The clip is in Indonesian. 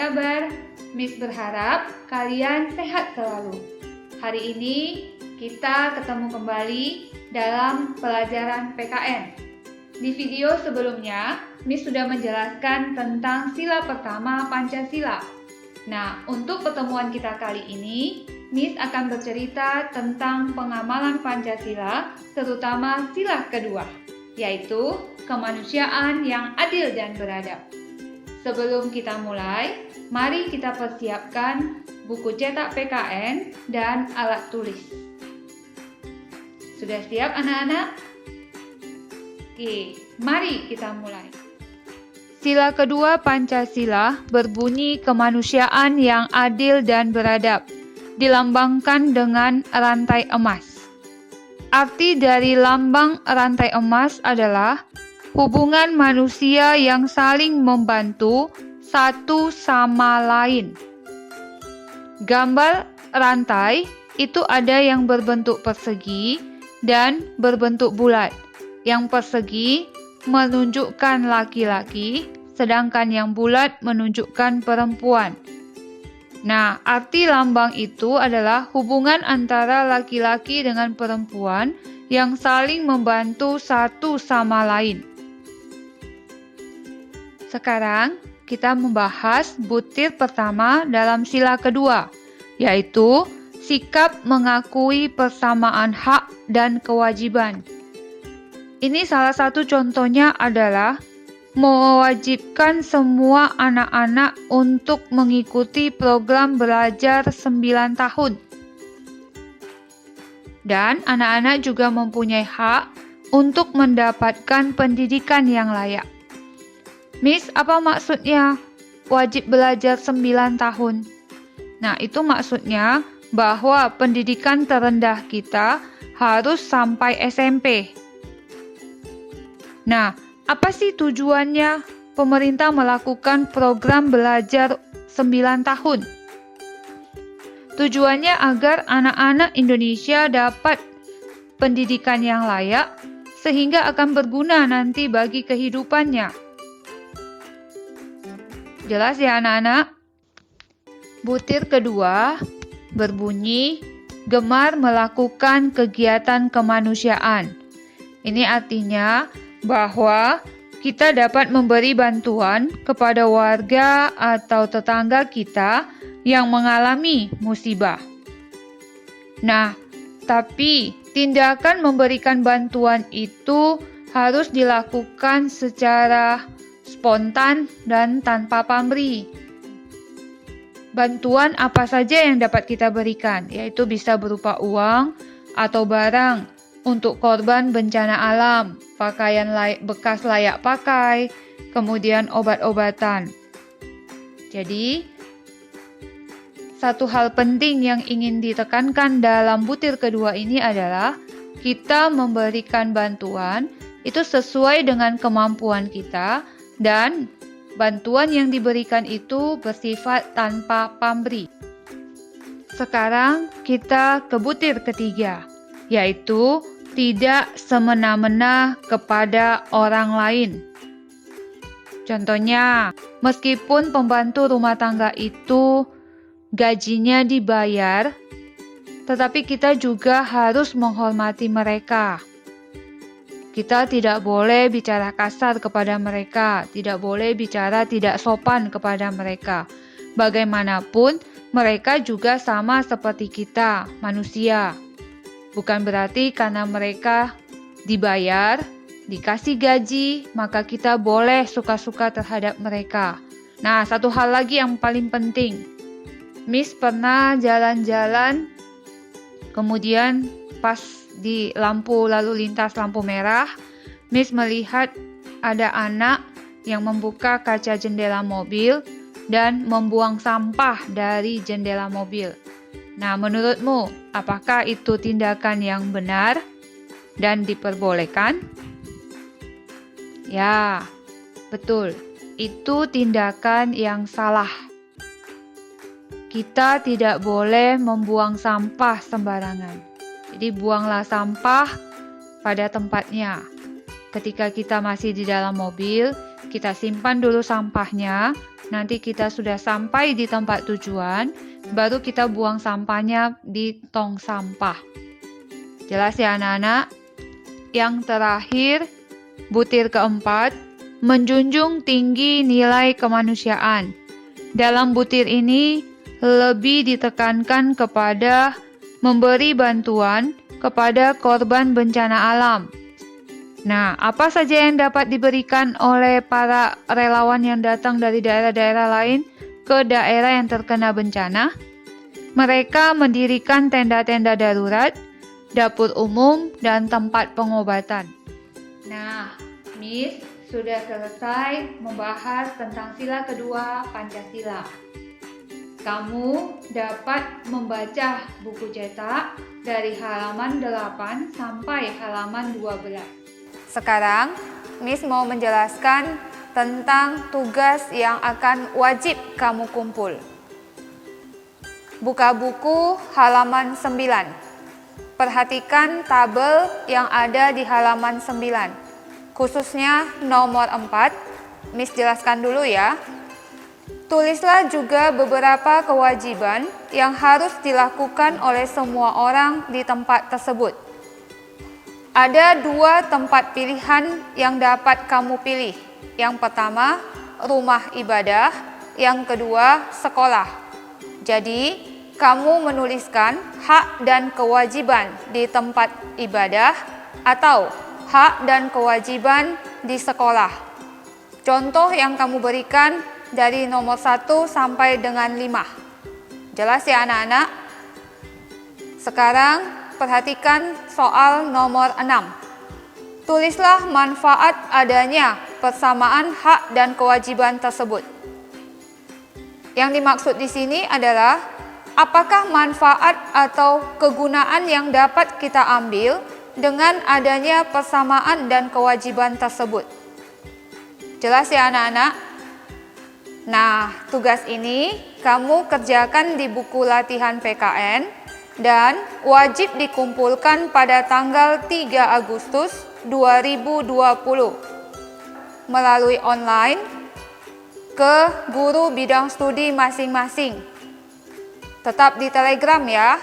kabar? Miss berharap kalian sehat selalu. Hari ini kita ketemu kembali dalam pelajaran PKN. Di video sebelumnya, Miss sudah menjelaskan tentang sila pertama Pancasila. Nah, untuk pertemuan kita kali ini, Miss akan bercerita tentang pengamalan Pancasila, terutama sila kedua, yaitu kemanusiaan yang adil dan beradab. Sebelum kita mulai, mari kita persiapkan buku cetak PKN dan alat tulis. Sudah siap anak-anak? Oke, mari kita mulai. Sila kedua Pancasila berbunyi kemanusiaan yang adil dan beradab, dilambangkan dengan rantai emas. Arti dari lambang rantai emas adalah hubungan manusia yang saling membantu satu sama lain. Gambar rantai itu ada yang berbentuk persegi dan berbentuk bulat. Yang persegi menunjukkan laki-laki, sedangkan yang bulat menunjukkan perempuan. Nah, arti lambang itu adalah hubungan antara laki-laki dengan perempuan yang saling membantu satu sama lain. Sekarang kita membahas butir pertama dalam sila kedua, yaitu sikap mengakui persamaan hak dan kewajiban. Ini salah satu contohnya adalah mewajibkan semua anak-anak untuk mengikuti program belajar 9 tahun. Dan anak-anak juga mempunyai hak untuk mendapatkan pendidikan yang layak. Miss, apa maksudnya wajib belajar 9 tahun? Nah, itu maksudnya bahwa pendidikan terendah kita harus sampai SMP. Nah, apa sih tujuannya pemerintah melakukan program belajar 9 tahun? Tujuannya agar anak-anak Indonesia dapat pendidikan yang layak sehingga akan berguna nanti bagi kehidupannya. Jelas ya anak-anak? Butir kedua berbunyi gemar melakukan kegiatan kemanusiaan. Ini artinya bahwa kita dapat memberi bantuan kepada warga atau tetangga kita yang mengalami musibah. Nah, tapi tindakan memberikan bantuan itu harus dilakukan secara spontan dan tanpa pamrih. Bantuan apa saja yang dapat kita berikan, yaitu bisa berupa uang atau barang untuk korban bencana alam, pakaian bekas layak pakai, kemudian obat-obatan. Jadi, satu hal penting yang ingin ditekankan dalam butir kedua ini adalah kita memberikan bantuan itu sesuai dengan kemampuan kita dan bantuan yang diberikan itu bersifat tanpa pamrih. Sekarang kita ke butir ketiga, yaitu tidak semena-mena kepada orang lain. Contohnya, meskipun pembantu rumah tangga itu gajinya dibayar, tetapi kita juga harus menghormati mereka. Kita tidak boleh bicara kasar kepada mereka, tidak boleh bicara tidak sopan kepada mereka. Bagaimanapun, mereka juga sama seperti kita, manusia. Bukan berarti karena mereka dibayar, dikasih gaji, maka kita boleh suka-suka terhadap mereka. Nah, satu hal lagi yang paling penting. Miss pernah jalan-jalan, kemudian pas di lampu lalu lintas lampu merah, Miss melihat ada anak yang membuka kaca jendela mobil dan membuang sampah dari jendela mobil. Nah, menurutmu, apakah itu tindakan yang benar dan diperbolehkan? Ya, betul. Itu tindakan yang salah. Kita tidak boleh membuang sampah sembarangan. Jadi buanglah sampah pada tempatnya. Ketika kita masih di dalam mobil, kita simpan dulu sampahnya. Nanti kita sudah sampai di tempat tujuan, baru kita buang sampahnya di tong sampah. Jelas ya anak-anak? Yang terakhir, butir keempat, menjunjung tinggi nilai kemanusiaan. Dalam butir ini, lebih ditekankan kepada memberi bantuan kepada korban bencana alam. Nah, apa saja yang dapat diberikan oleh para relawan yang datang dari daerah-daerah lain ke daerah yang terkena bencana? Mereka mendirikan tenda-tenda darurat, dapur umum, dan tempat pengobatan. Nah, Miss sudah selesai membahas tentang sila kedua Pancasila. Kamu dapat membaca buku cetak dari halaman 8 sampai halaman 12. Sekarang, Miss mau menjelaskan tentang tugas yang akan wajib kamu kumpul. Buka buku halaman 9. Perhatikan tabel yang ada di halaman 9. Khususnya nomor 4. Miss jelaskan dulu ya. Tulislah juga beberapa kewajiban yang harus dilakukan oleh semua orang di tempat tersebut. Ada 2 tempat pilihan yang dapat kamu pilih. Yang pertama, rumah ibadah. Yang kedua, sekolah. Jadi, kamu menuliskan hak dan kewajiban di tempat ibadah atau hak dan kewajiban di sekolah. Contoh yang kamu berikan dari nomor 1 sampai dengan 5. Jelas ya anak-anak? Sekarang, perhatikan soal nomor 6. Tulislah manfaat adanya persamaan hak dan kewajiban tersebut. Yang dimaksud di sini adalah apakah manfaat atau kegunaan yang dapat kita ambil dengan adanya persamaan dan kewajiban tersebut. Jelas ya anak-anak? Nah, tugas ini kamu kerjakan di buku latihan PKN dan wajib dikumpulkan pada tanggal 3 Agustus 2020 melalui online ke guru bidang studi masing-masing. Tetap di Telegram ya.